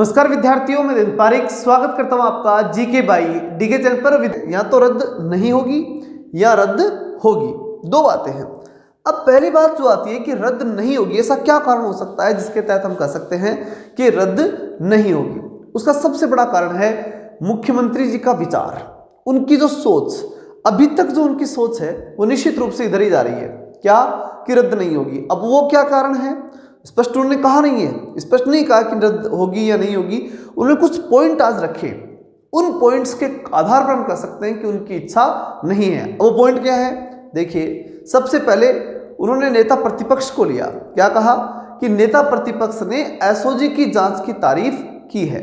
नमस्कार विद्यार्थियों, मैं दिन पारिक स्वागत करता हूं आपका जीके बाई डीके चैनल पर। या तो रद्द नहीं होगी या रद्द होगी, दो बातें हैं। अब पहली बात जो आती है कि रद्द नहीं होगी, ऐसा क्या कारण हो सकता है जिसके तहत हम कह सकते हैं कि रद्द नहीं होगी। उसका सबसे बड़ा कारण है मुख्यमंत्री जी का विचार, उनकी जो सोच। अभी तक जो उनकी सोच है वो निश्चित रूप से इधर ही जा रही है, क्या कि रद्द नहीं होगी। अब वो क्या कारण है स्पष्ट उन्होंने कहा नहीं है, स्पष्ट नहीं कहा कि रद्द होगी या नहीं होगी। उन्होंने कुछ पॉइंट आज रखे, उन पॉइंट्स के आधार पर हम कह सकते हैं कि उनकी इच्छा नहीं है। वो पॉइंट क्या है, देखिए। सबसे पहले उन्होंने नेता प्रतिपक्ष को लिया, क्या कहा कि नेता प्रतिपक्ष ने एसओजी की जांच की तारीफ की है।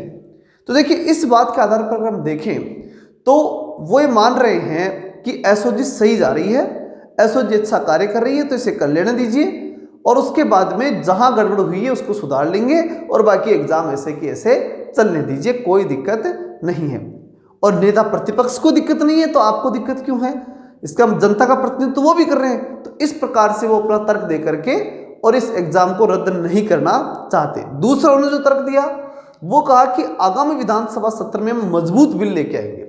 तो देखिए, इस बात के आधार पर अगर हम देखें तो वो ये मान रहे हैं कि एसओजी सही जा रही है, एसओजी अच्छा कार्य कर रही है, तो इसे कर लेने दीजिए और उसके बाद में जहां गड़बड़ हुई है उसको सुधार लेंगे और बाकी एग्जाम ऐसे कि ऐसे चलने दीजिए, कोई दिक्कत नहीं है। और नेता प्रतिपक्ष को दिक्कत नहीं है तो आपको दिक्कत क्यों है? इसका जनता का प्रतिनिधित्व तो वो भी कर रहे हैं। तो इस प्रकार से वो अपना तर्क दे करके और इस एग्जाम को रद्द नहीं करना चाहते। दूसरा उन्होंने जो तर्क दिया वो कहा कि आगामी विधानसभा सत्र में हम मजबूत बिल लेके आएंगे।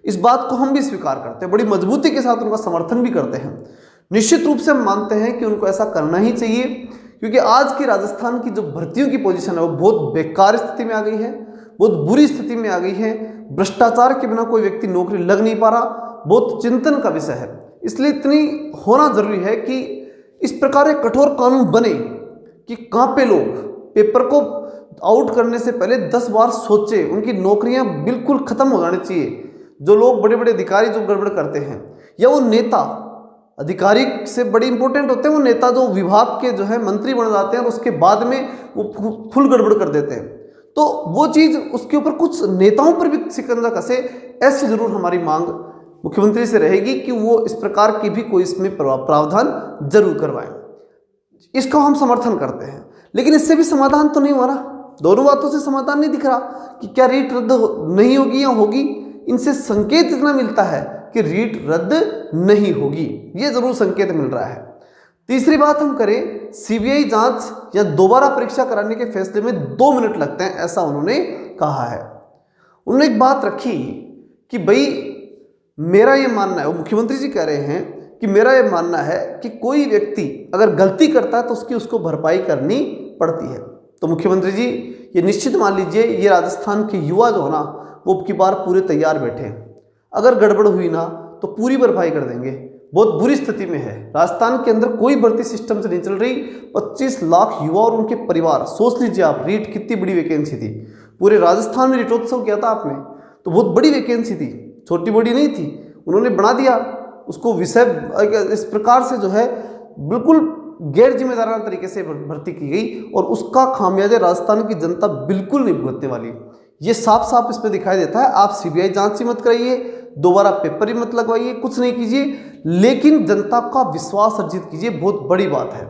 इस बात को हम भी स्वीकार करते हैं, बड़ी मजबूती के साथ उनका समर्थन भी करते हैं। निश्चित रूप से हम मानते हैं कि उनको ऐसा करना ही चाहिए, क्योंकि आज की राजस्थान की जो भर्तियों की पोजीशन है वो बहुत बेकार स्थिति में आ गई है, बहुत बुरी स्थिति में आ गई है। भ्रष्टाचार के बिना कोई व्यक्ति नौकरी लग नहीं पा रहा, बहुत चिंतन का विषय है। इसलिए इतनी होना जरूरी है कि इस प्रकार एक कठोर कानून बने कि कहाँ पे लोग पेपर को आउट करने से पहले 10 बार सोचे, उनकी नौकरियां बिल्कुल खत्म हो जानी चाहिए। जो लोग बड़े बड़े अधिकारी जो गड़बड़ करते हैं, या वो नेता, अधिकारी से बड़ी इंपॉर्टेंट होते हैं वो नेता जो विभाग के जो है मंत्री बन जाते हैं और उसके बाद में वो फुल गड़बड़ कर देते हैं, तो वो चीज़ उसके ऊपर कुछ नेताओं पर भी शिकंजा कसे, ऐसी जरूर हमारी मांग मुख्यमंत्री से रहेगी कि वो इस प्रकार की भी कोई इसमें प्रावधान जरूर करवाएं। इसका हम समर्थन करते हैं, लेकिन इससे भी समाधान तो नहीं हो रहा। दोनों बातों से समाधान नहीं दिख रहा कि क्या रीट रद्द नहीं होगी या होगी। इनसे संकेत इतना मिलता है कि रीट रद्द नहीं होगी, ये जरूर संकेत मिल रहा है। तीसरी बात हम करें, सीबीआई जांच या दोबारा परीक्षा कराने के फैसले में 2 मिनट लगते हैं, ऐसा उन्होंने कहा है। उन्होंने एक बात रखी कि भाई मेरा ये मानना है, वो मुख्यमंत्री जी कह रहे हैं कि मेरा ये मानना है कि कोई व्यक्ति अगर गलती करता है तो उसको भरपाई करनी पड़ती है। तो मुख्यमंत्री जी ये निश्चित मान लीजिए, ये राजस्थान के युवा जो है ना वो अब की बार पूरे तैयार बैठे हैं। अगर गड़बड़ हुई ना तो पूरी भरपाई कर देंगे। बहुत बुरी स्थिति में है राजस्थान के अंदर, कोई भर्ती सिस्टम से नहीं चल रही। 25 लाख युवा और उनके परिवार, सोच लीजिए आप, रीट कितनी बड़ी वैकेंसी थी। पूरे राजस्थान में रीटोत्सव किया था आपने, तो बहुत बड़ी वैकेंसी थी, छोटी बड़ी नहीं थी। उन्होंने बना दिया उसको विषय, इस प्रकार से जो है बिल्कुल गैर जिम्मेदाराना तरीके से भर्ती की गई और उसका खामियाजा राजस्थान की जनता बिल्कुल नहीं भुगतने वाली। ये साफ साफ इसमें दिखाई देता है। आप सीबीआई जांच ही मत कराइए, दोबारा पेपर ही मत लगवाइए, कुछ नहीं कीजिए, लेकिन जनता का विश्वास अर्जित कीजिए। बहुत बड़ी बात है,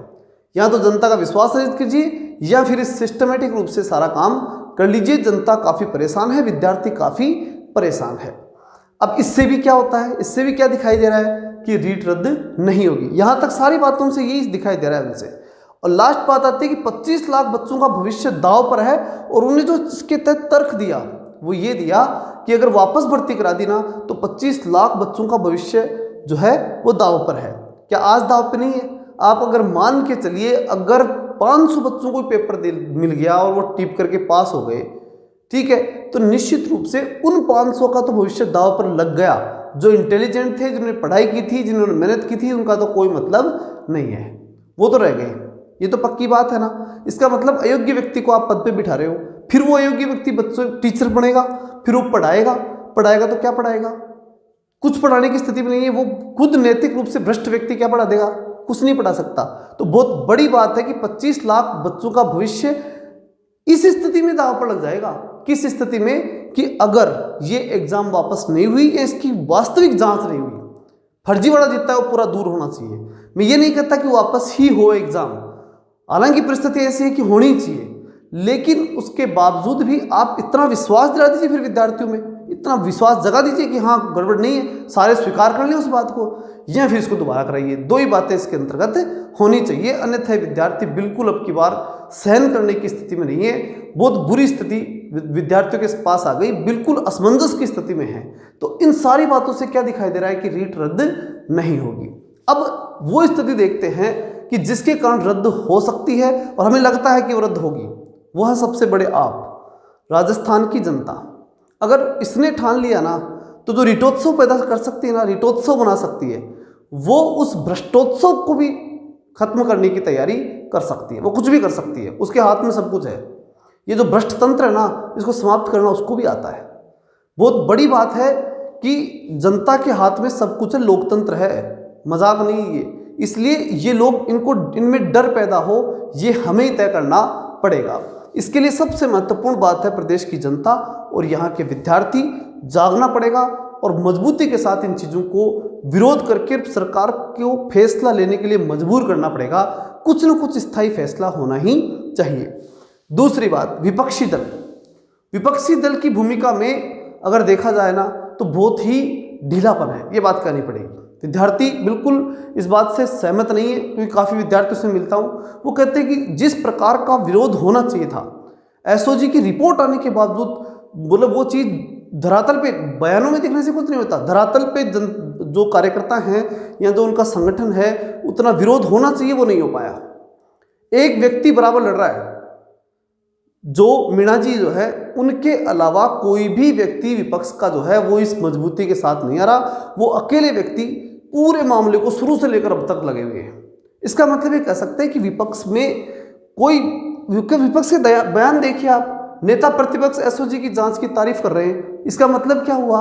या तो जनता का विश्वास अर्जित कीजिए या फिर इस सिस्टमेटिक रूप से सारा काम कर लीजिए। जनता काफ़ी परेशान है, विद्यार्थी काफ़ी परेशान है। अब इससे भी क्या होता है, इससे भी क्या दिखाई दे रहा है कि रीट रद्द नहीं होगी। यहाँ तक सारी बातों से यही दिखाई दे रहा है उनसे। और लास्ट बात आती है कि 25 लाख बच्चों का भविष्य दांव पर है, और उन्होंने जो इसके तहत तर्क दिया वो ये दिया कि अगर वापस भर्ती करा दी ना तो 25 लाख बच्चों का भविष्य जो है वो दांव पर है। क्या आज दांव पे नहीं है? आप अगर मान के चलिए, अगर 500 बच्चों को पेपर मिल गया और वो टिप करके पास हो गए, ठीक है, तो निश्चित रूप से उन 500 का तो भविष्य दांव पर लग गया। जो इंटेलिजेंट थे, जिन्होंने पढ़ाई की थी, जिन्होंने मेहनत की थी, उनका तो कोई मतलब नहीं है, वो तो रह गए। ये तो पक्की बात है ना। इसका मतलब अयोग्य व्यक्ति को आप पद पे बिठा रहे हो, फिर वो अयोग्य व्यक्ति बच्चों टीचर बनेगा, फिर वो पढ़ाएगा तो क्या पढ़ाएगा? कुछ पढ़ाने की स्थिति में नहीं है। वो खुद नैतिक रूप से भ्रष्ट व्यक्ति क्या पढ़ा देगा? कुछ नहीं पढ़ा सकता। तो बहुत बड़ी बात है कि 25 लाख बच्चों का भविष्य इस स्थिति में दांव पर लग जाएगा। किस स्थिति में? कि अगर ये एग्जाम वापस नहीं हुई या इसकी वास्तविक जांच नहीं हुई, फर्जीवाड़ा जितना है वो पूरा दूर होना चाहिए। मैं ये नहीं कहता कि वापस ही हो एग्जाम, हालांकि परिस्थिति ऐसी है कि होनी चाहिए, लेकिन उसके बावजूद भी आप इतना विश्वास दिला दीजिए, फिर विद्यार्थियों में इतना विश्वास जगा दीजिए कि हाँ गड़बड़ नहीं है, सारे स्वीकार कर लें उस बात को, या फिर इसको दोबारा कराइए। 2 ही बातें इसके अंतर्गत होनी चाहिए, अन्यथा विद्यार्थी बिल्कुल अब की बार सहन करने की स्थिति में नहीं है। बहुत बुरी स्थिति विद्यार्थियों के पास आ गई, बिल्कुल असमंजस की स्थिति में है। तो इन सारी बातों से क्या दिखाई दे रहा है कि रीट रद्द नहीं होगी। अब वो स्थिति देखते हैं कि जिसके कारण रद्द हो सकती है और हमें लगता है कि वो रद्द होगी, वह है सबसे बड़े आप राजस्थान की जनता। अगर इसने ठान लिया ना, तो जो रीटोत्सव पैदा कर सकती है ना, रीटोत्सव बना सकती है, वो उस भ्रष्टोत्सव को भी खत्म करने की तैयारी कर सकती है। वो कुछ भी कर सकती है, उसके हाथ में सब कुछ है। ये जो भ्रष्ट तंत्र है ना, इसको समाप्त करना उसको भी आता है। बहुत बड़ी बात है कि जनता के हाथ में सब कुछ है, लोकतंत्र है, मजाक नहीं ये। इसलिए ये लोग, इनमें डर पैदा हो, ये हमें ही तय करना पड़ेगा। इसके लिए सबसे महत्वपूर्ण बात है प्रदेश की जनता और यहाँ के विद्यार्थी जागना पड़ेगा और मजबूती के साथ इन चीज़ों को विरोध करके सरकार को फैसला लेने के लिए मजबूर करना पड़ेगा। कुछ न कुछ स्थायी फैसला होना ही चाहिए। दूसरी बात, विपक्षी दल। विपक्षी दल की भूमिका में अगर देखा जाए ना, तो बहुत ही ढीलापन है, ये बात कहनी पड़ेगी। विद्यार्थी बिल्कुल इस बात से सहमत नहीं है, क्योंकि काफ़ी विद्यार्थियों से मिलता हूँ, वो कहते हैं कि जिस प्रकार का विरोध होना चाहिए था, एसओजी की रिपोर्ट आने के बावजूद, बोले वो चीज़ धरातल पे, बयानों में दिखने से कुछ नहीं होता, धरातल पे जो कार्यकर्ता हैं या जो उनका संगठन है, उतना विरोध होना चाहिए, वो नहीं हो पाया। एक व्यक्ति बराबर लड़ रहा है, जो मीणा जी जो है, उनके अलावा कोई भी व्यक्ति विपक्ष का जो है वो इस मजबूती के साथ नहीं आ रहा। वो अकेले व्यक्ति पूरे मामले को शुरू से लेकर अब तक लगे हुए हैं। इसका मतलब ये कह सकते हैं कि विपक्ष में कोई, विपक्ष के बयान देखिए आप, नेता प्रतिपक्ष एसओजी की जांच की तारीफ कर रहे हैं। इसका मतलब क्या हुआ?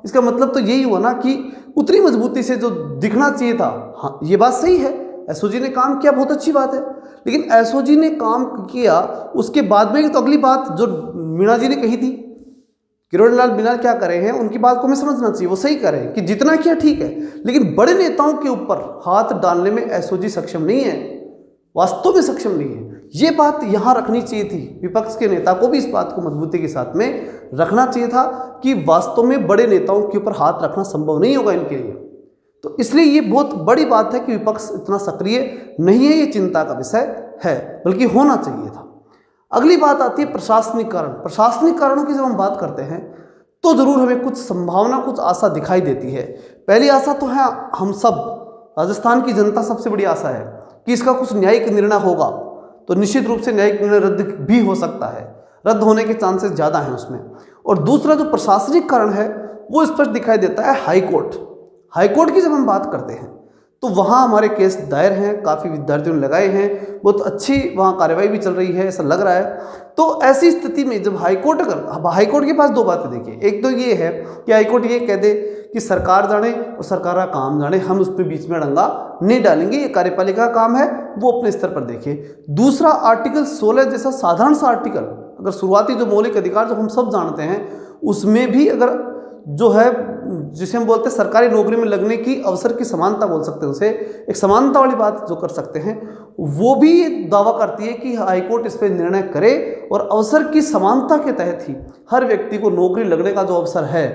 इसका मतलब तो यही हुआ ना कि उतनी मजबूती से जो दिखना चाहिए था। हाँ, ये बात सही है, एसओजी ने काम किया, बहुत अच्छी बात है, लेकिन एसओजी ने काम किया उसके बाद में तो अगली बात जो मीणा जी ने कही थी, किरोड़ी लाल मीणा क्या कर रहे हैं, उनकी बात को हमें समझना चाहिए। वो सही कर रहे हैं कि जितना किया ठीक है, लेकिन बड़े नेताओं के ऊपर हाथ डालने में एसओजी सक्षम नहीं है, वास्तव में सक्षम नहीं है। ये बात यहाँ रखनी चाहिए थी। विपक्ष के नेता को भी इस बात को मजबूती के साथ में रखना चाहिए था कि वास्तव में बड़े नेताओं के ऊपर हाथ रखना संभव नहीं होगा इनके लिए। तो इसलिए ये बहुत बड़ी बात है कि विपक्ष इतना सक्रिय नहीं है, ये चिंता का विषय है, बल्कि होना चाहिए था। अगली बात आती है प्रशासनिक कारण। प्रशासनिक कारणों की जब हम बात करते हैं तो जरूर हमें कुछ संभावना, कुछ आशा दिखाई देती है। पहली आशा तो है, हम सब, राजस्थान की जनता सबसे बड़ी आशा है कि इसका कुछ न्यायिक निर्णय होगा, तो निश्चित रूप से न्यायिक निर्णय रद्द भी हो सकता है, रद्द होने के चांसेस ज़्यादा हैं उसमें। और दूसरा जो प्रशासनिक कारण है वो स्पष्ट दिखाई देता है हाईकोर्ट। हाईकोर्ट की जब हम बात करते हैं तो वहाँ हमारे केस दायर हैं, काफ़ी विद्यार्थियों ने लगाए हैं, बहुत अच्छी वहाँ कार्रवाई भी चल रही है, ऐसा लग रहा है। तो ऐसी स्थिति में जब हाईकोर्ट, अगर हाईकोर्ट के पास दो बातें देखिए, एक तो ये है कि हाईकोर्ट ये कह दे कि सरकार जाने और सरकार का काम जाने, हम उस पर बीच में डंगा नहीं डालेंगे, ये कार्यपालिका का काम है, वो अपने स्तर पर देखिए। दूसरा, आर्टिकल 16 जैसा साधारण सा आर्टिकल, अगर शुरुआती जो मौलिक अधिकार जो हम सब जानते हैं, उसमें भी अगर जो है, जिसे हम बोलते हैं सरकारी नौकरी में लगने की अवसर की समानता बोल सकते हैं, उसे एक समानता वाली बात जो कर सकते हैं, वो भी ये दावा करती है कि हाईकोर्ट इस पर निर्णय करे और अवसर की समानता के तहत ही हर व्यक्ति को नौकरी लगने का जो अवसर है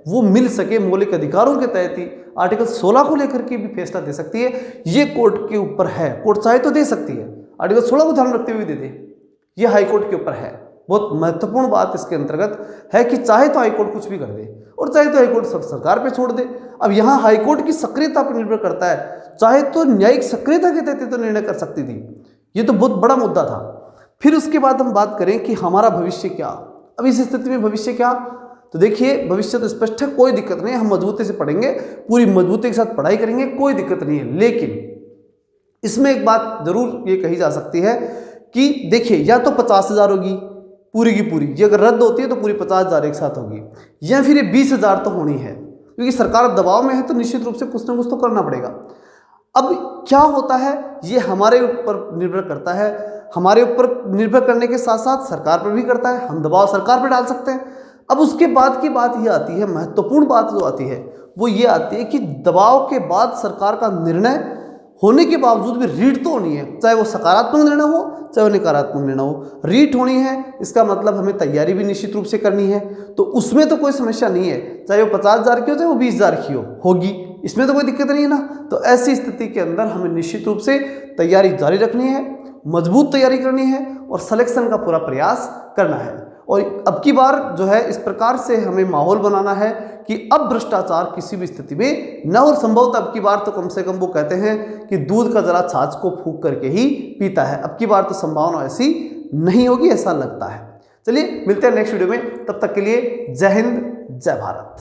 वो मिल सके, मौलिक अधिकारों के तहत ही आर्टिकल 16 को लेकर के भी फैसला दे सकती है। ये कोर्ट के ऊपर है, कोर्ट चाहे तो दे सकती है, आर्टिकल 16 को ध्यान रखते हुए दे दे, ये हाईकोर्ट के ऊपर है। बहुत महत्वपूर्ण बात इसके अंतर्गत है कि चाहे तो हाईकोर्ट कुछ भी कर दे और चाहे तो हाईकोर्ट सरकार पे छोड़ दे। अब यहाँ हाईकोर्ट की सक्रियता पर निर्भर करता है, चाहे तो न्यायिक सक्रियता के तहत तो निर्णय कर सकती थी, ये तो बहुत बड़ा मुद्दा था। फिर उसके बाद हम बात करें कि हमारा भविष्य क्या, अब इस स्थिति में भविष्य क्या, तो देखिए भविष्य तो स्पष्ट है, कोई दिक्कत नहीं, हम मजबूती से पढ़ेंगे, पूरी मजबूती के साथ पढ़ाई करेंगे, कोई दिक्कत नहीं है। लेकिन इसमें एक बात जरूर ये कही जा सकती है कि देखिए, या तो 50,000 होगी पूरी की पूरी, ये अगर रद्द होती है तो पूरी 50,000 एक साथ होगी, या फिर ये 20,000 तो होनी है, क्योंकि सरकार दबाव में है तो निश्चित रूप से कुछ ना कुछ तो करना पड़ेगा। अब क्या होता है ये हमारे ऊपर निर्भर करता है, हमारे ऊपर निर्भर करने के साथ साथ सरकार पर भी करता है, हम दबाव सरकार पर डाल सकते हैं। अब उसके बाद की बात ये आती है, महत्वपूर्ण बात जो आती है वो ये आती है कि दबाव के बाद सरकार का निर्णय होने के बावजूद भी रीट तो होनी है, चाहे वो सकारात्मक निर्णय हो चाहे वो नकारात्मक निर्णय हो, रीट होनी है। इसका मतलब हमें तैयारी भी निश्चित रूप से करनी है, तो उसमें तो कोई समस्या नहीं है, चाहे वो 50,000 की हो चाहे वो 20,000 की होगी, इसमें तो कोई दिक्कत नहीं है ना। तो ऐसी स्थिति के अंदर हमें निश्चित रूप से तैयारी जारी रखनी है, मजबूत तैयारी करनी है और सिलेक्शन का पूरा प्रयास करना है। और अब की बार जो है इस प्रकार से हमें माहौल बनाना है कि अब भ्रष्टाचार किसी भी स्थिति में न हो। संभवतः अब की बार तो कम से कम वो कहते हैं कि दूध का जरा छाछ को फूंक करके ही पीता है। अब की बार तो संभावना ऐसी नहीं होगी, ऐसा लगता है। चलिए मिलते हैं नेक्स्ट वीडियो में, तब तक के लिए जय हिंद जय भारत।